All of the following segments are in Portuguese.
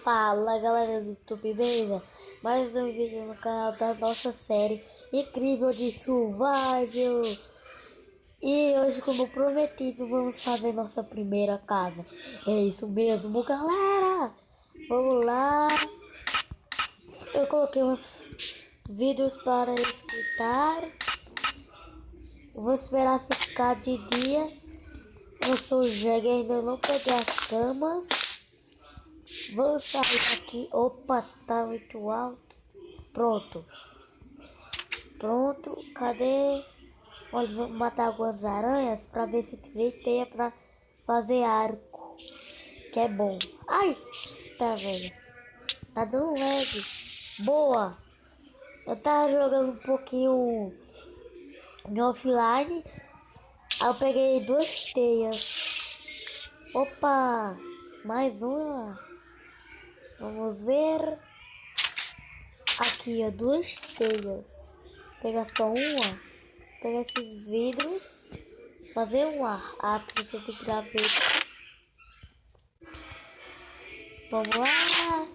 Fala galera do YouTube, beleza? Mais um vídeo no canal da nossa série incrível de Survival. E hoje, como prometido, vamos fazer nossa primeira casa. É isso mesmo, galera! Vamos lá! Eu coloquei uns vídeos para escutar. Vou esperar ficar de dia. Eu sou o Jeg, ainda não peguei as camas. Vamos sair aqui. Opa, tá muito alto. Pronto. Pronto. Cadê? Olha, vamos matar algumas aranhas pra ver se tem teia pra fazer arco. Que é bom. Ai! Tá, velho. Tá dando lag. Boa. Eu tava jogando um pouquinho em offline. Aí eu peguei 2 teias. Opa! Mais uma. Vamos ver. Aqui, ó, 2 teias. Pegar só uma. Pegar esses vidros. Fazer um ar. Ah, porque você tem que dar vidro. Vamos lá.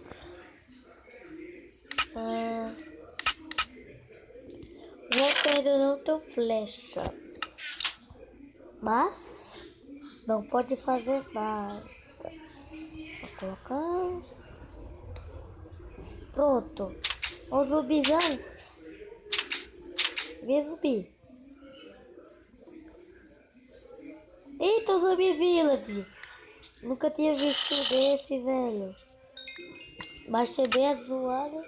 Vou perder não ter flecha. Mas não pode fazer nada. Vou colocar. Pronto. O zumbizão. Vem zumbi. Eita, o zumbi village. Nunca tinha visto desse, velho. Mas é bem zoado.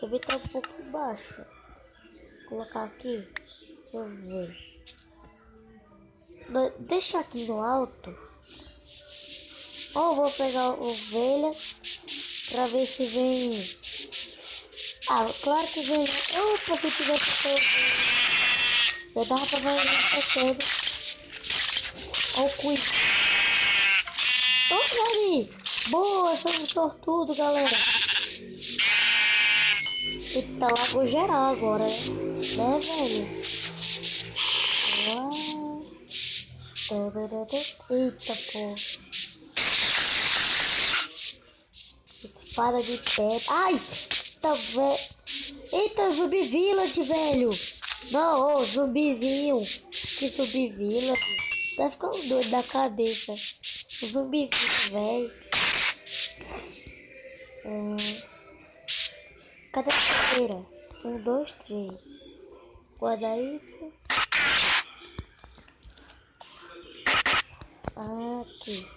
Também tá um pouco baixo. Vou colocar aqui. Deixa eu ver. Deixa aqui no alto. Ou vou pegar ovelha pra ver se vem. Ah, claro que vem. Opa, se tivesse eu dava pra ver cedo. Olha o cuido. Olha ali. Boa, somos sortudo, galera. Eita, lagou geral agora, né, velho? Eita, pô. Espada de pedra. Ai, tá velho. Eita, zumbi village, velho. Não, ô, zumbizinho. Que zumbi village. Tá ficando doido da cabeça. O zumbizinho, velho. Cadê a cadeira? 1, 2, 3. Guarda isso. Aqui.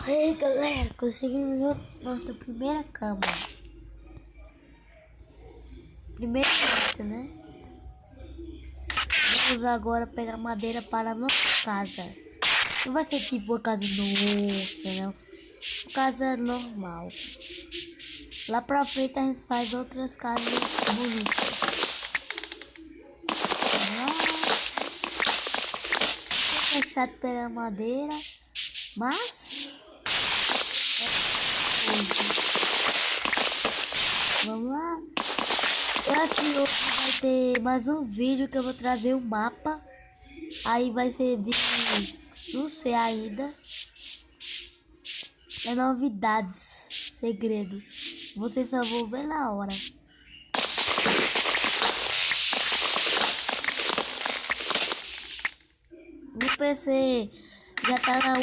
Aí, galera, conseguimos nossa primeira cama. Primeira casa, né? Vamos agora pegar madeira para a nossa casa. Não vai ser tipo uma casa nossa, não. Uma casa normal. Lá pra frente a gente faz outras casas bonitas. É chato pegar madeira, mas vamos lá. Eu acho que hoje vai ter mais um vídeo que eu vou trazer um mapa. Aí vai ser de não sei ainda. É novidades, segredo. Vocês só vão ver na hora. No PC já tá na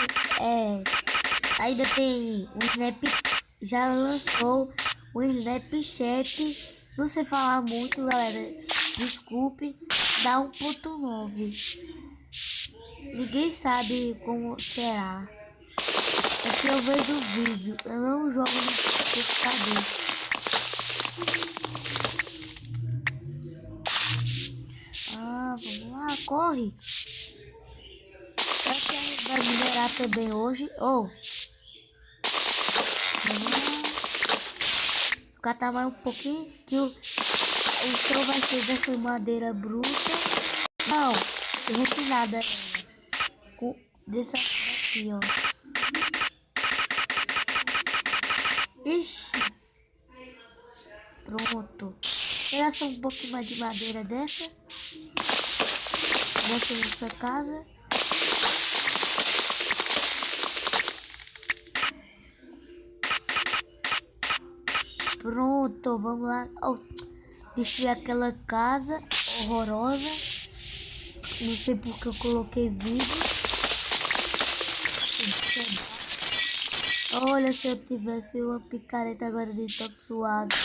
ainda tem um Snap, já lançou o Snapchat. Não sei falar muito, galera. Desculpe, dá 1.9. Ninguém sabe como será. É que eu vejo o vídeo, eu não jogo no computador. Ah, vamos lá, corre. Será que a gente vai minerar também hoje? Oh. Vamos lá. Catar mais um pouquinho, que o show vai ser dessa madeira bruta. Não, refinada. Com dessa aqui, ó. Ixi. Pronto. Pegar só um pouquinho mais de madeira dessa. Dessa nossa casa. Pronto, vamos lá. Oh, destruir aquela casa horrorosa. Não sei porque eu coloquei vídeo. Olha, se eu tivesse uma picareta agora de toque suave.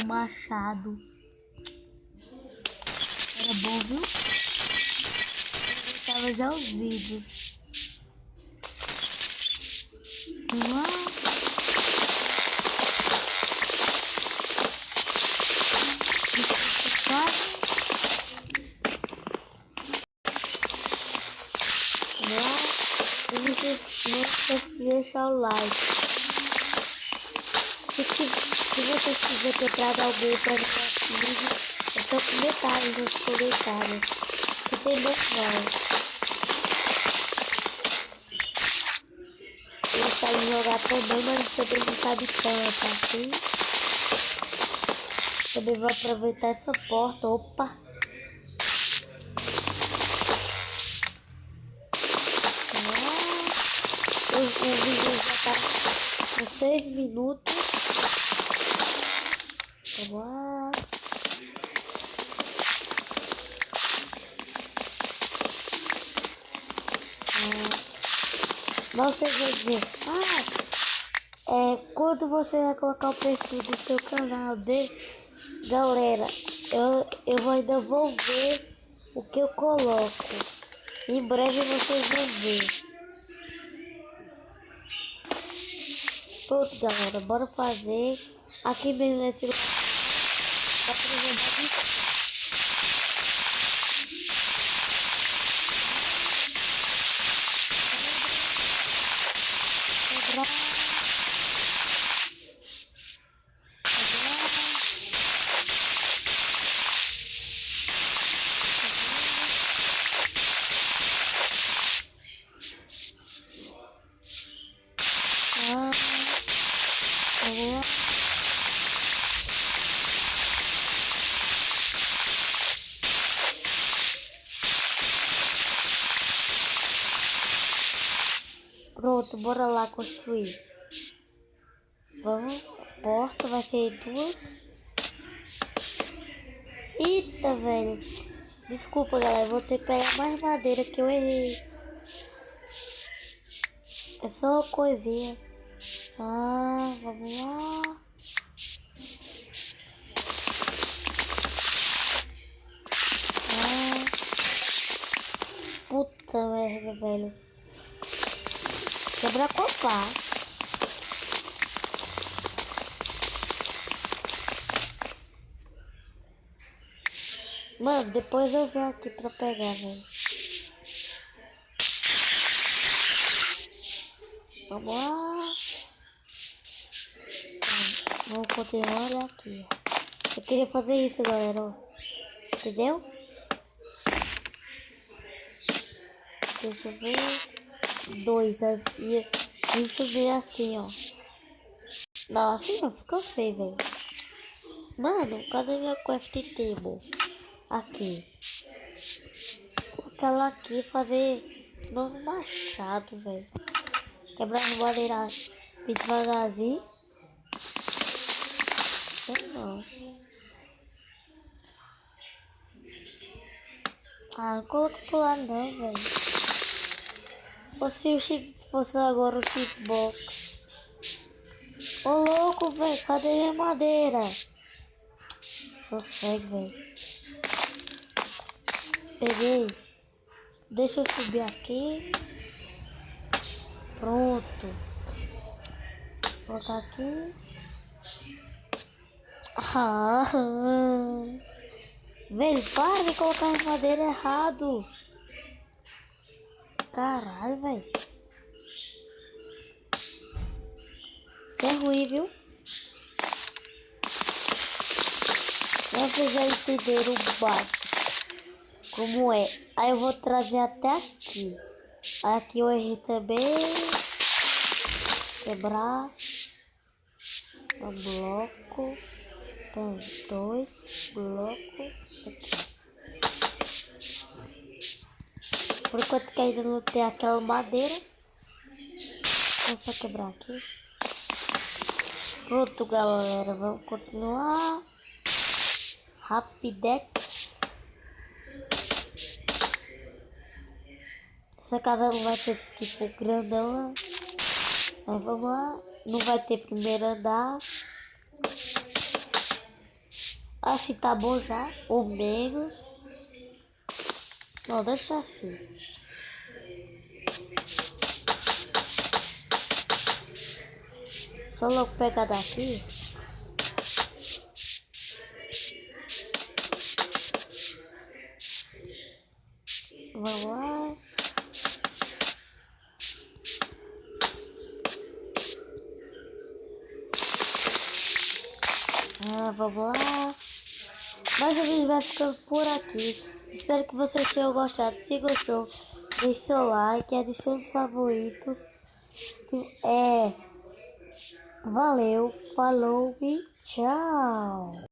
Um machado. Era bom, viu? Eu tava já os vídeos. Vamos lá. E não esqueça de deixar o like. Se vocês quiserem que eu traga alguém para jogar comigo, é só comentar nos comentários. Que tem muito não. Ele sabe jogar também, mas também não sabe tanto assim. Também vou aproveitar essa porta. Opa! O vídeo já tá com 6 minutos. Vamos lá. Você vai dizer, quando você vai colocar o perfil do seu canal galera, eu ainda vou ver o que eu coloco. Em breve vocês vão ver. Pronto, galera, bora fazer aqui mesmo nesse lugar. Pronto, bora lá construir. Vamos, a porta vai ser 2. Eita, velho. Desculpa, galera, vou ter que pegar mais madeira que eu errei. É só uma coisinha. Vamos lá. Puta merda, velho. Quebrar com a pá. Mano, depois eu venho aqui pra pegar, velho. Vamos lá. Vamos continuar aqui. Eu queria fazer isso, galera. Entendeu? Deixa eu ver. 2. E subir assim, ó. Não, assim não. Ficou feio, velho. Mano, cadê minha quest table? Aqui. Aquela aqui fazer novo machado, velho. Quebrar as madeiras bem devagarzinho. Não. Não coloca pro lado não, velho. Ou se o X fosse agora o Xbox. Ô louco, velho. Cadê minha madeira? Sou cego, velho. Peguei. Deixa eu subir aqui. Pronto. Vou colocar aqui. Velho, para de colocar as madeiras errado. Caralho, velho. Isso é ruim, viu? Vocês já entenderam o básico. Como é? Aí eu vou trazer até aqui. Aqui eu errei também. Quebrar. Um bloco. Tem 2 blocos. Aqui. Por enquanto que ainda não tem aquela madeira. Vou só quebrar aqui. Pronto, galera, vamos continuar. Rapidex. Essa casa não vai ter tipo grandão. Mas vamos lá. Não vai ter primeiro andar. Assim tá bom já. Ou menos. Não, deixa assim. Só logo pegar daqui. Vamos lá. Vamos lá. Mas o vídeo vai ficando por aqui. Espero que vocês tenham gostado. Se gostou, deixe seu like, adicione os favoritos. Valeu, falou e tchau.